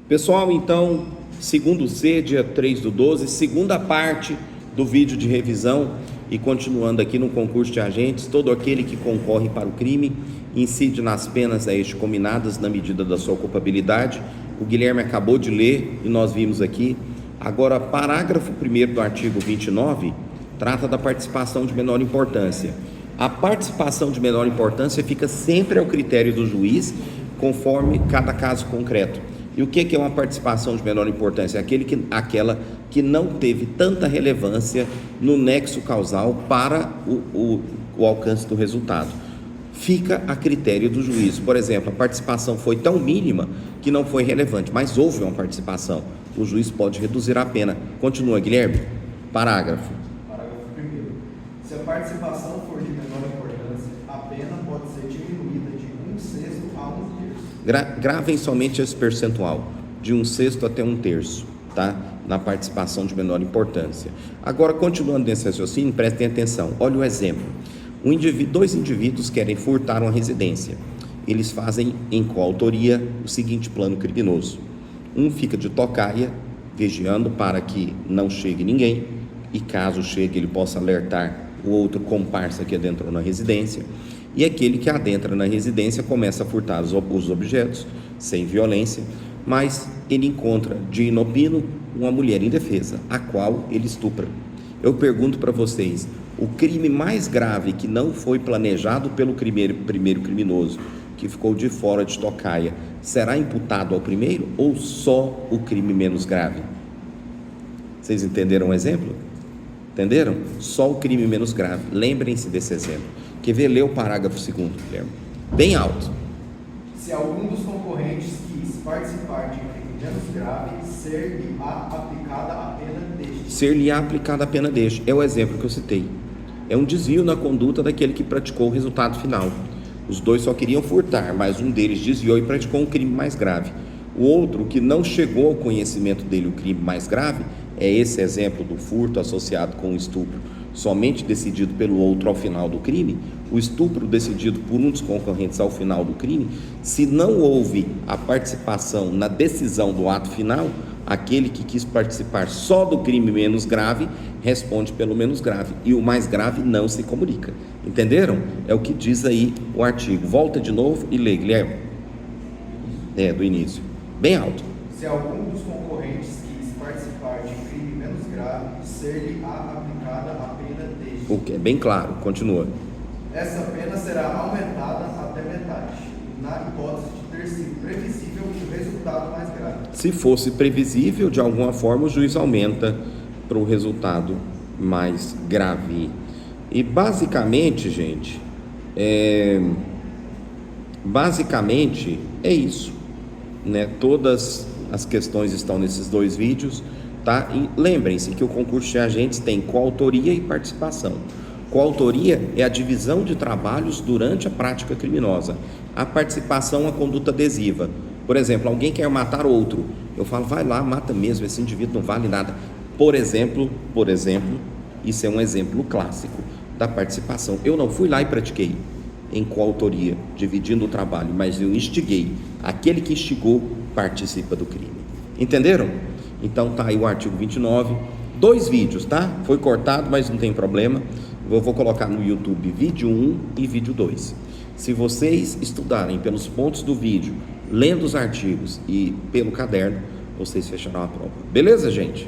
Pessoal, então, segundo C, dia 3/12, segunda parte do vídeo de revisão e continuando aqui no concurso de agentes, todo aquele que concorre para o crime incide nas penas a este cominadas na medida da sua culpabilidade. O Guilherme acabou de ler e nós vimos aqui. Agora, parágrafo 1º do artigo 29 trata da participação de menor importância. A participação de menor importância fica sempre ao critério do juiz, conforme cada caso concreto. E o que é uma participação de menor importância? Aquela que não teve tanta relevância no nexo causal para o alcance do resultado. Fica a critério do juiz. Por exemplo, a participação foi tão mínima que não foi relevante, mas houve uma participação. O juiz pode reduzir a pena. Continua, Guilherme. Parágrafo 1º. Se a participação for de menor importância, a pena pode ser diminuída de 1/6 a 1/3. Gravem somente esse percentual, de 1/6 até 1/3, tá? Na participação de menor importância. Agora, continuando nesse raciocínio, prestem atenção. Olha o exemplo. Dois indivíduos querem furtar uma residência. Eles fazem em coautoria o seguinte plano criminoso. Um fica de tocaia, vigiando para que não chegue ninguém, e caso chegue ele possa alertar o outro comparsa que adentrou na residência. E aquele que adentra na residência começa a furtar os objetos, sem violência, mas ele encontra de inopino uma mulher indefesa, a qual ele estupra. Eu pergunto para vocês, o crime mais grave que não foi planejado pelo primeiro criminoso, que ficou de fora de tocaia, será imputado ao primeiro ou só o crime menos grave? Vocês entenderam o exemplo? Entenderam? Só o crime menos grave. Lembrem-se desse exemplo. Quer ver? Lê o parágrafo 2º, Guilherme. Bem alto. Se algum dos concorrentes quis participar de crime menos grave, ser-lhe-á aplicada a pena deste. Ser-lhe-á aplicada a pena deste. É o exemplo que eu citei. É um desvio na conduta daquele que praticou o resultado final. Os dois só queriam furtar, mas um deles desviou e praticou um crime mais grave. O outro, que não chegou ao conhecimento dele o crime mais grave, é esse exemplo do furto associado com o estupro, somente decidido pelo outro ao final do crime. O estupro decidido por um dos concorrentes ao final do crime, se não houve a participação na decisão do ato final, aquele que quis participar só do crime menos grave responde pelo menos grave, e o mais grave não se comunica. Entenderam? É o que diz aí o artigo. Volta de novo e lê, Guilherme. Do início. Bem alto. Se algum dos concorrentes quis participar de crime menos grave, ser-lhe-á aplicada a pena deste. O que é bem claro. Continua. Essa pena será aumentada até metade, na hipótese de ter sido previsível o resultado mais grave. Se fosse previsível, de alguma forma, o juiz aumenta para o resultado mais grave. E basicamente, gente, basicamente é isso, né? Todas as questões estão nesses dois vídeos, tá? E lembrem-se que o concurso de agentes tem coautoria e participação. Coautoria é a divisão de trabalhos durante a prática criminosa. A participação é a conduta adesiva. Por exemplo, alguém quer matar outro, eu falo, vai lá, mata mesmo, esse indivíduo não vale nada. Por exemplo, isso é um exemplo clássico da participação. Eu não fui lá e pratiquei em coautoria, dividindo o trabalho, mas eu instiguei. Aquele que instigou participa do crime. Entenderam? Então tá aí o artigo 29, 2 vídeos, tá? Foi cortado, mas não tem problema. Eu vou colocar no YouTube vídeo 1 e vídeo 2. Se vocês estudarem pelos pontos do vídeo, lendo os artigos e pelo caderno, vocês fecharão a prova. Beleza, gente?